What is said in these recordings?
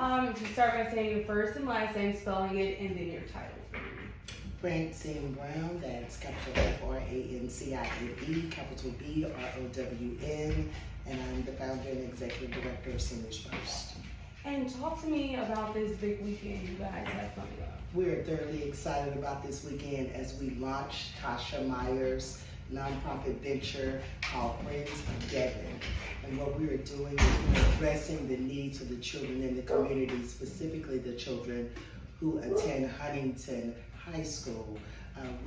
if you start by saying your first and last name, spelling it, and then your title for me. Francine Brown, that's capital F-R-A-N-C-I-N-E, capital B-R-O-W-N, and I'm the founder and executive director of Seniors First. And talk to me about this big weekend you guys have coming up. We're thoroughly excited about this weekend as we launch Tasha Myers' nonprofit venture called Friends of Devon. And what we are doing is we're addressing the needs of the children in the community, specifically the children who attend Huntington High School.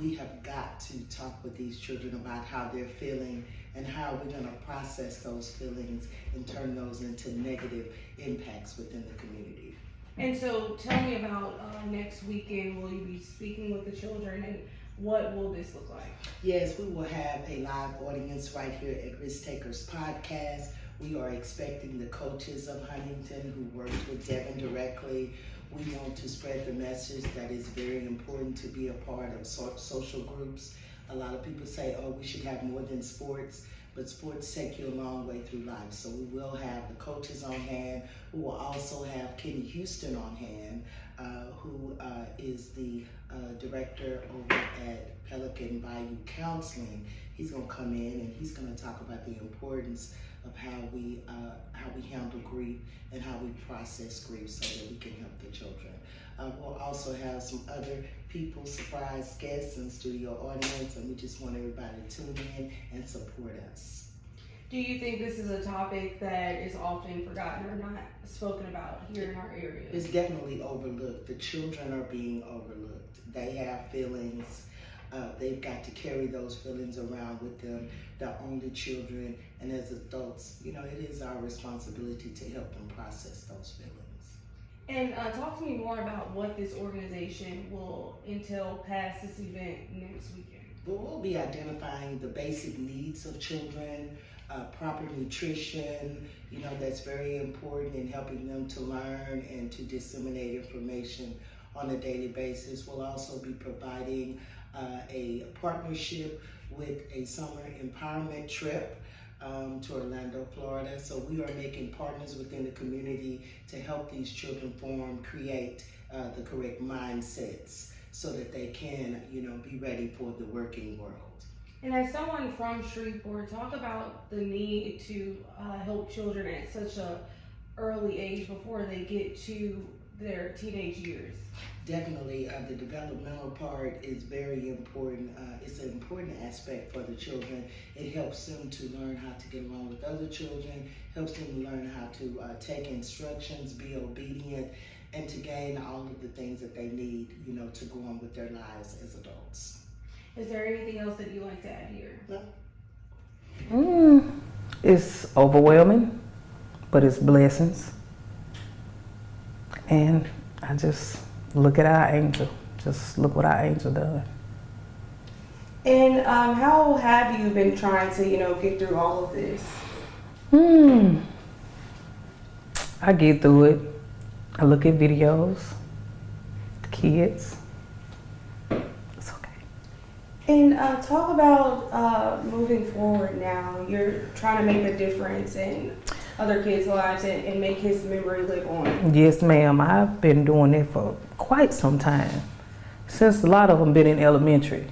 We have got to talk with these children about how they're feeling and how we're going to process those feelings and turn those into negative impacts within the community. And so tell me about next weekend. Will you be speaking with the children, and what will this look like? Yes, we will have a live audience right here at Risk Takers Podcast. We are expecting the coaches of Huntington who work with Devon directly. We want to spread the message that it's very important to be a part of social groups. A lot of people say, oh, we should have more than sports, but sports take you a long way through life. So we will have the coaches on hand. We will also have Kenny Houston on hand, who is the director over at Pelican Bayou Counseling. He's going to come in and he's going to talk about the importance of how we handle grief and how we process grief so that we can help the children. We'll also have some other people, surprise guests and studio audience, and we just want everybody to tune in and support us. Do you think this is a topic that is often forgotten or not spoken about here in our area? It's definitely overlooked. The children are being overlooked. They have feelings. They've got to carry those feelings around with them. They're only children, and as adults, you know, it is our responsibility to help them process those feelings. And talk to me more about what this organization will entail past this event next weekend. Well, we'll be identifying the basic needs of children, proper nutrition, you know, that's very important in helping them to learn and to disseminate information on a daily basis. We'll also be providing a partnership with a summer empowerment trip to Orlando, Florida. So we are making partners within the community to help these children create the correct mindsets so that they can, you know, be ready for the working world. And as someone from Shreveport, talk about the need to help children at such an early age before they get to their teenage years. Definitely, the developmental part is very important. It's an important aspect for the children. It helps them to learn how to get along with other children, helps them to learn how to take instructions, be obedient, and to gain all of the things that they need, you know, to go on with their lives as adults. Is there anything else that you'd like to add here? No. It's overwhelming, but it's blessings. And I just look at our angel. Just look what our angel done. And how have you been trying to, you know, get through all of this? I get through it. I look at videos, the kids. It's okay. And talk about moving forward now. You're trying to make a difference in other kids' lives and make his memory live on. Yes, ma'am. I've been doing it for quite some time. Since a lot of them been in elementary.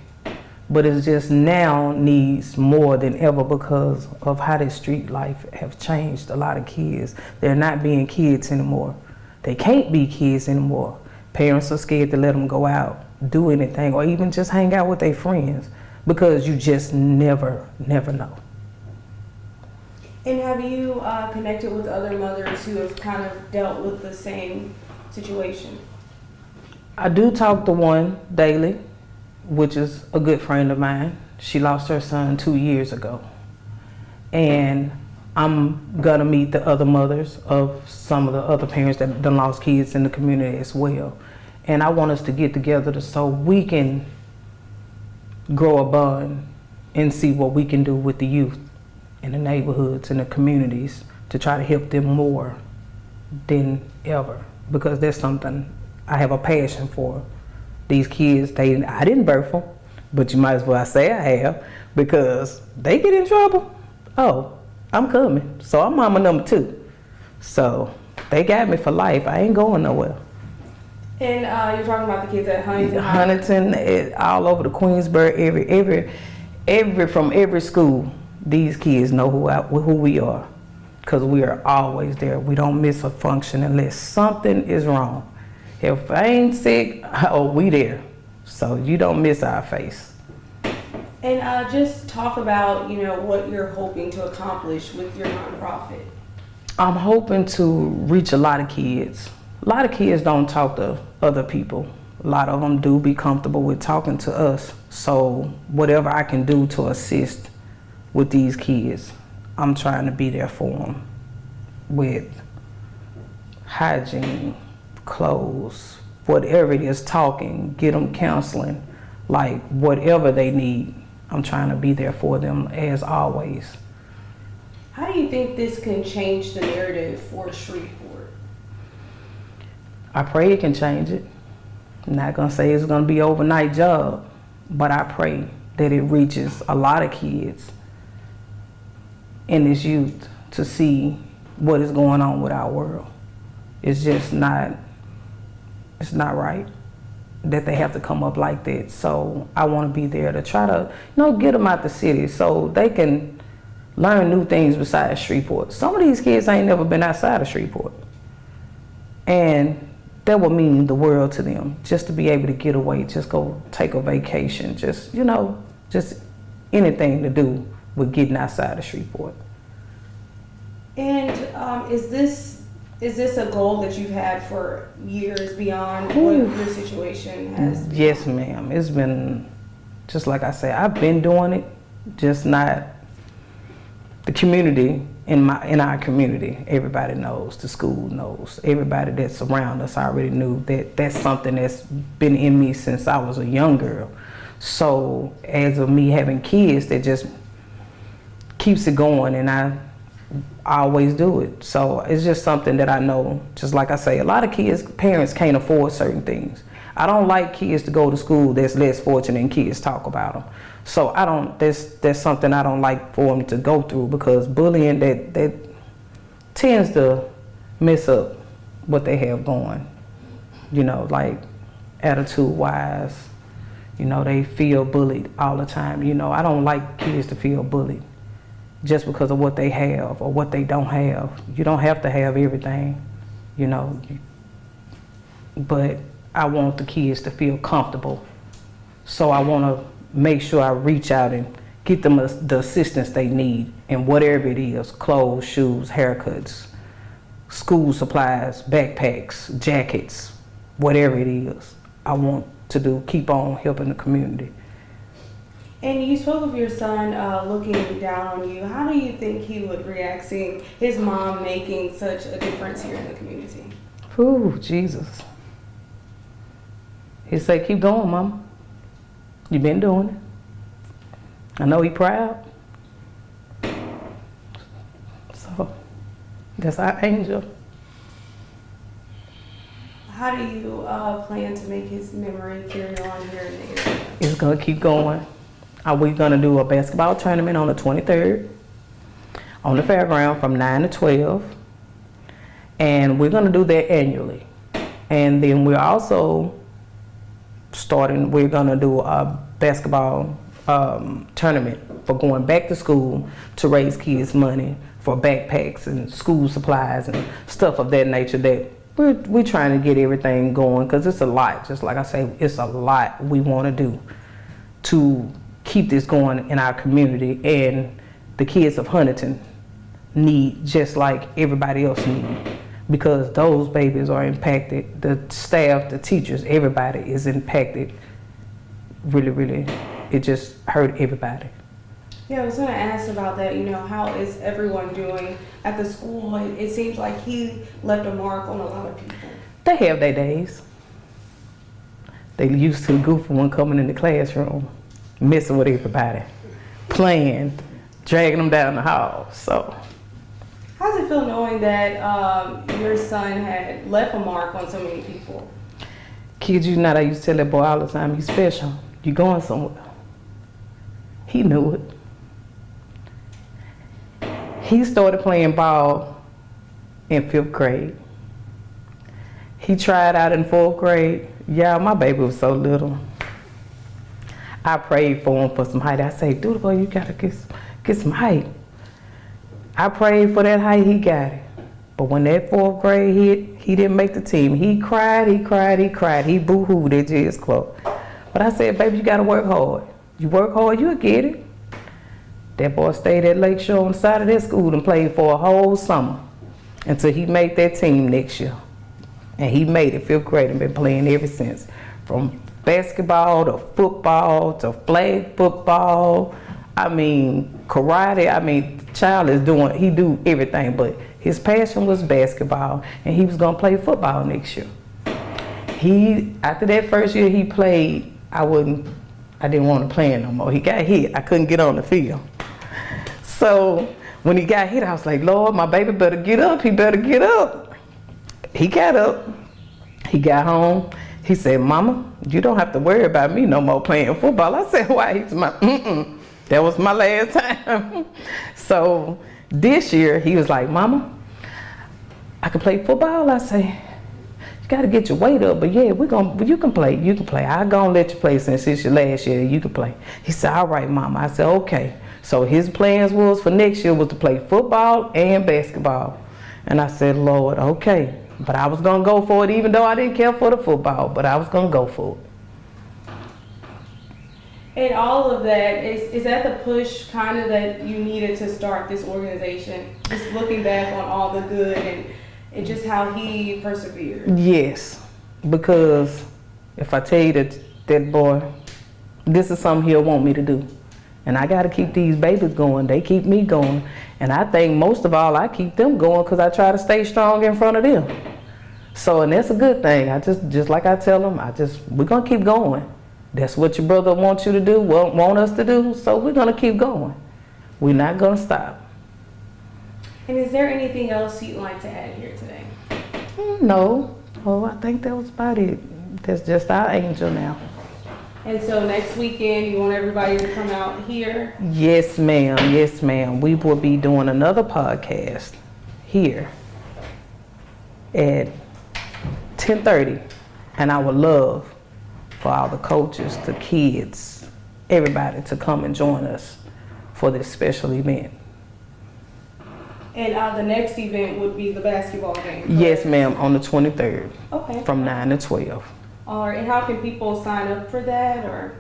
But it's just now needs more than ever because of how the street life have changed a lot of kids. They're not being kids anymore. They can't be kids anymore. Parents are scared to let them go out, do anything, or even just hang out with their friends because you just never know. And have you connected with other mothers who have kind of dealt with the same situation? I do talk to one daily, which is a good friend of mine. She lost her son 2 years ago. And I'm gonna meet the other mothers of some of the other parents that done lost kids in the community as well. And I want us to get together so we can grow a bond and see what we can do with the youth in the neighborhoods and the communities to try to help them more than ever, because that's something I have a passion for. These kids, I didn't birth them, but you might as well say I have, because they get in trouble. Oh, I'm coming. So I'm mama number 2. So they got me for life. I ain't going nowhere. And you're talking about the kids at Huntington. Huntington, all over the Queensboro, from every school, these kids know who we are, because we are always there. We don't miss a function unless something is wrong. If I ain't sick, oh, we there. So you don't miss our face. And just talk about, what you're hoping to accomplish with your nonprofit. I'm hoping to reach a lot of kids. A lot of kids don't talk to other people. A lot of them do be comfortable with talking to us. So whatever I can do to assist with these kids, I'm trying to be there for them with hygiene, clothes, whatever it is, talking, get them counseling, like whatever they need, I'm trying to be there for them as always. How do you think this can change the narrative for Shreveport? I pray it can change it. I'm not gonna say it's gonna be an overnight job, but I pray that it reaches a lot of kids in this youth to see what is going on with our world. It's just not, it's not right that they have to come up like that. So I want to be there to try to, get them out the city so they can learn new things besides Shreveport. Some of these kids ain't never been outside of Shreveport. And that would mean the world to them, just to be able to get away, just go take a vacation, just anything to do with getting outside of Shreveport. And is this a goal that you've had for years beyond what your situation has been? Yes, ma'am. It's been, just like I say, I've been doing it, just not the community. In our community, everybody knows, the school knows, everybody that's around us already knew that that's something that's been in me since I was a young girl. So as of me having kids, that just keeps it going, and I always do it. So it's just something that I know, just like I say, a lot of kids, parents can't afford certain things. I don't like kids to go to school that's less fortunate and kids talk about them. So that's something I don't like for them to go through, because bullying, that tends to mess up what they have going, like attitude-wise, they feel bullied all the time. I don't like kids to feel bullied just because of what they have or what they don't have. You don't have to have everything, but I want the kids to feel comfortable. So I want to make sure I reach out and get them the assistance they need, and whatever it is, clothes, shoes, haircuts, school supplies, backpacks, jackets, whatever it is, I want to do, keep on helping the community. And you spoke of your son looking down on you. How do you think he would react seeing his mom making such a difference here in the community? Ooh, Jesus. He said, keep going, Mama. You been doing it. I know he proud. So that's our angel. How do you plan to make his memory carry on here in the area? It's gonna keep going. We're gonna do a basketball tournament on the 23rd on the fairground from 9 to 12. And we're gonna do that annually. And then we're also we're gonna do a basketball tournament for going back to school to raise kids' money for backpacks and school supplies and stuff of that nature. That we're trying to get everything going, because it's a lot. Just like I say, it's a lot we want to do to keep this going in our community, and the kids of Huntington need just like everybody else need, because those babies are impacted. The staff, the teachers, everybody is impacted. Really, really, it just hurt everybody. Yeah, I was going to ask about that. How is everyone doing at the school? It seems like he left a mark on a lot of people. They have their days. They used to goof one coming in the classroom, messing with everybody, playing, dragging them down the hall. So, how does it feel knowing that your son had left a mark on so many people? Kids, I used to tell that boy all the time, he's special. You're going somewhere. He knew it. He started playing ball in 5th grade. He tried out in 4th grade. Yeah, my baby was so little. I prayed for him for some height. I say, dude, boy, you gotta get some height. I prayed for that height, he got it. But when that 4th grade hit, he didn't make the team. He cried. He boo-hooed at J's Club. But I said, baby, you gotta work hard. You work hard, you'll get it. That boy stayed at Lakeshore on the side of that school and played for a whole summer until he made that team next year. And he made it 5th grade and been playing ever since. From basketball to football to flag football. I mean, karate. I mean, child is he do everything, but his passion was basketball, and he was gonna play football next year. After that first year he played, I didn't want to play him no more. He got hit. I couldn't get on the field. So when he got hit, I was like, Lord, my baby better get up. He better get up. He got up. He got home. He said, Mama, you don't have to worry about me no more playing football. I said, why? He said, that was my last time. So this year, he was like, Mama, I can play football? I say, you got to get your weight up, but yeah, you can play. I'm going to let you play since it's your last year, you can play. He said, all right, Mama. I said, okay. So his plans was for next year was to play football and basketball. And I said, Lord, okay. But I was going to go for it, even though I didn't care for the football, but I was going to go for it. And all of that, is that the push kind of that you needed to start this organization? Just looking back on all the good and just how he persevered. Yes, because if I tell you that boy, this is something he'll want me to do. And I got to keep these babies going. They keep me going. And I think most of all, I keep them going because I try to stay strong in front of them. So, and that's a good thing. I just like I tell them, we're going to keep going. That's what your brother wants you to do, want us to do. So we're going to keep going. We're not going to stop. And is there anything else you'd like to add here today? No. Oh, I think that was about it. That's just our angel now. And so next weekend, you want everybody to come out here? Yes, ma'am. Yes, ma'am. We will be doing another podcast here at 10:30. And I would love for all the coaches, the kids, everybody to come and join us for this special event. And the next event would be the basketball game, correct? Yes, ma'am, on the 23rd. Okay. From 9 to 12. All right, and how can people sign up for that, or?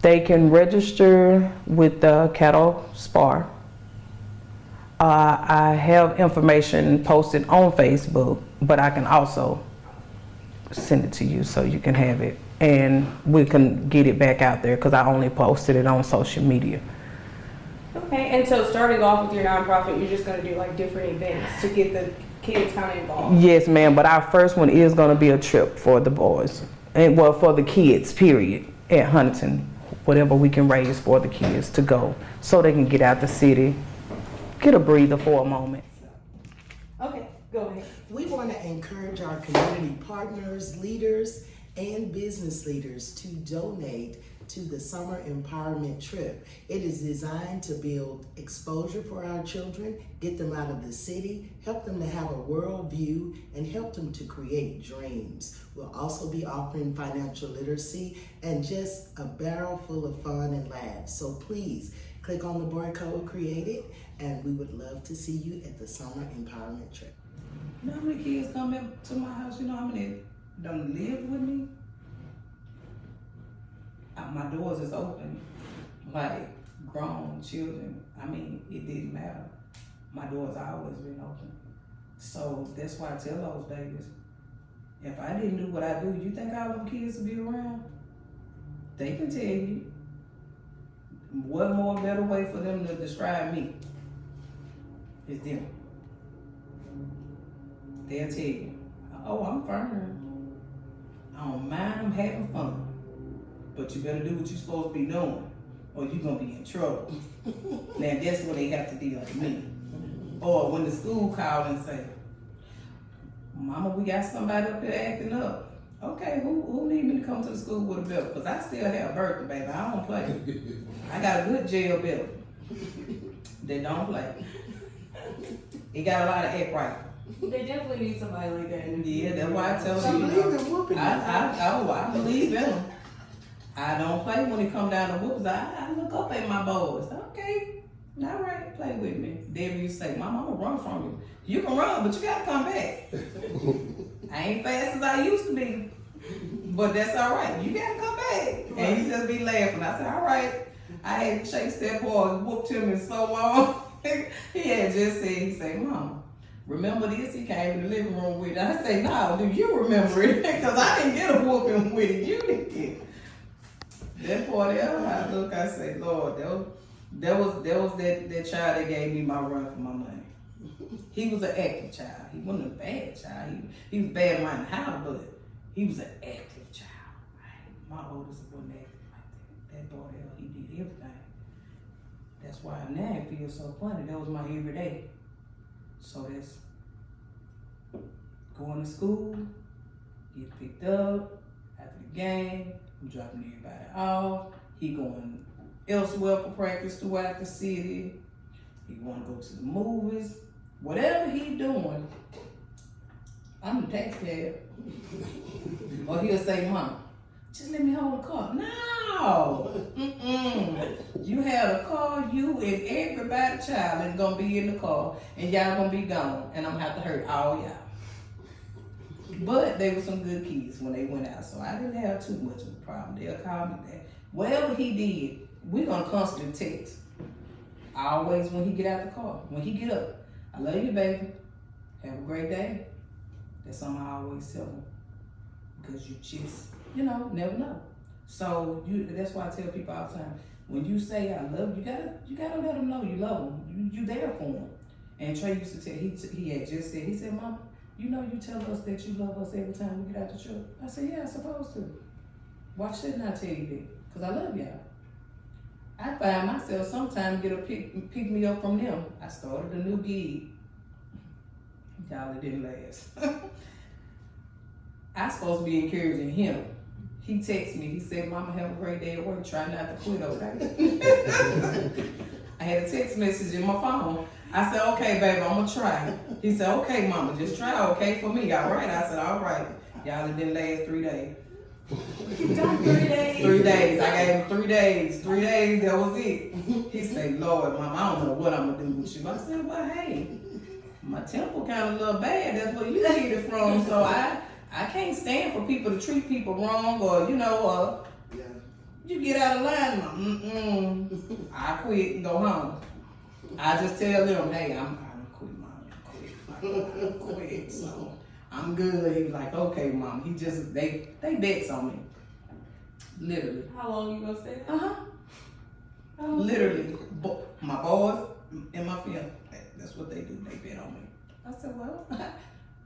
They can register with the Cattle Spar. I have information posted on Facebook, but I can also send it to you so you can have it. And we can get it back out there because I only posted it on social media. Okay, and so starting off with your nonprofit, you're just going to do like different events to get the kids kind of involved? Yes, ma'am, but our first one is going to be a trip for the boys. And well, for the kids, period, at Huntington. Whatever we can raise for the kids to go so they can get out the city, get a breather for a moment. Okay, go ahead. We want to encourage our community partners, leaders, and business leaders to donate to the Summer Empowerment Trip. It is designed to build exposure for our children, get them out of the city, help them to have a world view, and help them to create dreams. We'll also be offering financial literacy and just a barrel full of fun and laughs. So please click on the barcode created, and we would love to see you at the Summer Empowerment Trip. You know how many kids come to my house? You know how many don't live with me? My doors is open, like grown children. I mean, it didn't matter. My doors always been open. So that's why I tell those babies, if I didn't do what I do, you think all them kids would be around? They can tell you. What more better way for them to describe me is them. They'll tell you, oh, I'm firm. I don't mind them having fun. But you better do what you're supposed to be doing, or you're gonna be in trouble. Now that's when they have to deal with me. Or when the school called and say, Mama, we got somebody up here acting up. Okay, who need me to come to the school with a belt? Because I still have a birthday, baby. I don't play. I got a good jail belt. They don't play. It got a lot of act right. They definitely need somebody like that. In the Yeah, that's why I tell I you. believe in whooping. I believe in them. I don't play when it come down to whoops. I look up at my boys. Okay, all right, play with me. Debbie used to say, Mama, I'm gonna run from you. You can run, but you gotta come back. I ain't fast as I used to be, but that's all right. You gotta come back. And he just be laughing. I said, all right. I had chased that boy, whooped him in so long. He had just said, he said, Mama, remember this? He came in the living room with it. I said, no, do you remember it? Because I didn't get a whooping with it. You did. That boy there, I look, I say, Lord, that was that child that gave me my run for my money. He was an active child. He wasn't a bad child. He was bad around the house, but he was an active child. Right? My oldest wasn't active like that. That boy there, he did everything. That's why now it feels so funny. That was my everyday. So that's going to school, get picked up after the game, I'm dropping everybody off. He going elsewhere for practice throughout the city. He want to go to the movies. Whatever he doing, I'm the tax cab. Or he'll say, Mom, just let me hold the car. No! You have a car, you and everybody child is gonna be in the car, and y'all gonna be gone, and I'm gonna have to hurt all y'all. But they were some good kids when they went out, so I didn't have too much of a problem. They'll call me back. Whatever he did, we're gonna constantly text. Always when he get out the car, when he get up, I love you, baby. Have a great day. That's something I always tell him. Because you just, never know. So that's why I tell people all the time, when you say I love you, you gotta let them know you love them. You there for them. And Trey used to tell, he had just said, he said, Mama, you tell us that you love us every time we get out the truck. I said, yeah, I'm supposed to. Why shouldn't I tell you that? Because I love y'all. I find myself sometimes get a pick me up from them. I started a new gig. Y'all, it didn't last. I supposed to be encouraging him. He texted me. He said, Mama, have a great day at work. Try not to quit, okay? I had a text message in my phone. I said, okay, baby, I'm going to try. He said, okay, Mama, just try, okay, for me, all right? I said, all right. Y'all, it didn't last 3 days. You got 3 days? 3 days. I gave him 3 days. 3 days, that was it. He said, Lord, Mama, I don't know what I'm going to do with you. I said, well, hey, my temper kind of a little bad. That's where you get it from. So I can't stand for people to treat people wrong or, you get out of line, I quit and go home. I just tell them, hey, I'm quit, Mom. I quit. So I'm good. He was like, okay, Mom. He just, they bets on me. Literally. How long you gonna stay? Literally. My boys and my fiance, that's what they do. They bet on me. I said, well,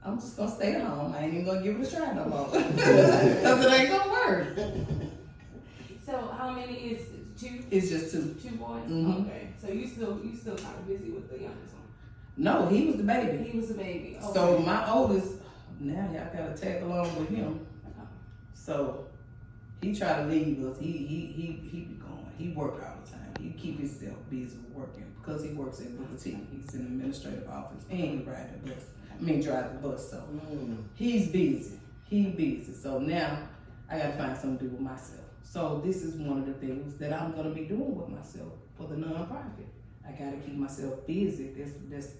I'm just gonna stay at home. I ain't even gonna give it a try no more. Because it ain't gonna work. So how many is it? 2? It's just 2. 2 boys? Mm-hmm. Okay. So you still kind of busy with the youngest one? No, he was the baby. He was the baby. Okay. So my oldest, now y'all gotta tag along with him. So he try to leave us. He be going. He work all the time. He keep himself busy working because he works at Booker T. He's in the administrative office and he drive the bus. So he's busy. He busy. So now I gotta find something to do with myself. So this is one of the things that I'm gonna be doing with myself for the nonprofit. I gotta keep myself busy. That's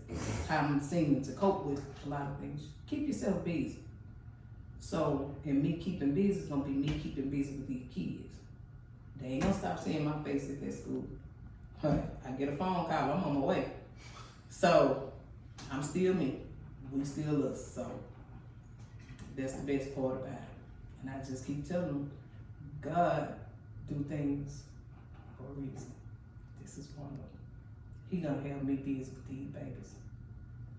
how I'm seeming to cope with a lot of things. Keep yourself busy. So, and me keeping busy is gonna be me keeping busy with these kids. They ain't gonna stop seeing my face at that school. I get a phone call, I'm on my way. So, I'm still me. We still us. So, that's the best part about it. And I just keep telling them, God do things for a reason. This is one of them. He gonna have me busy with these babies.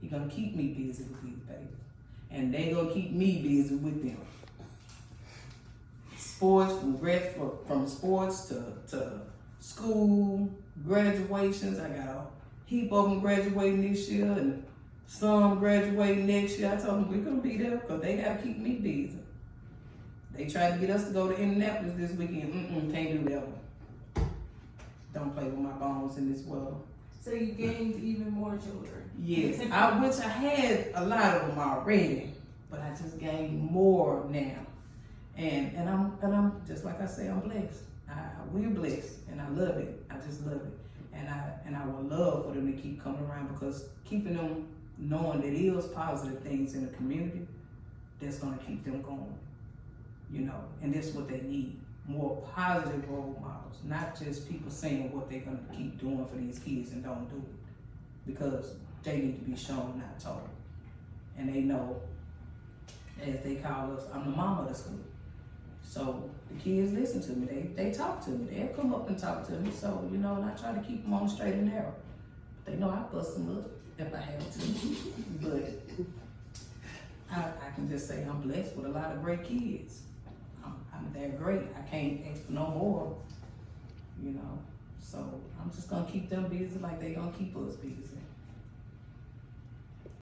He gonna keep me busy with these babies. And they gonna keep me busy with them. Sports, from sports to school, graduations. I got a heap of them graduating this year and some graduating next year. I told them we're gonna be there because they gotta keep me busy. They tried to get us to go to Indianapolis this weekend. Can't do that one. Don't play with my bones in this world. So you gained even more children. Yes, which I had a lot of them already, but I just gained more now. And I'm just like I say, I'm blessed. We're blessed, and I love it. I just love it, and I would love for them to keep coming around, because keeping them knowing that there's positive things in the community, that's gonna keep them going. You know, and that's what they need. More positive role models, not just people saying what they're gonna keep doing for these kids and don't do it, because they need to be shown, not told. And they know, as they call us, I'm the mama of the school. So the kids listen to me. They talk to me. They'll come up and talk to me. So, you know, and I try to keep them on the straight and narrow. But they know I bust them up if I have to. But I can just say I'm blessed with a lot of great kids. They're great. I can't ask for no more, you know. So I'm just gonna keep them busy like they gonna keep us busy.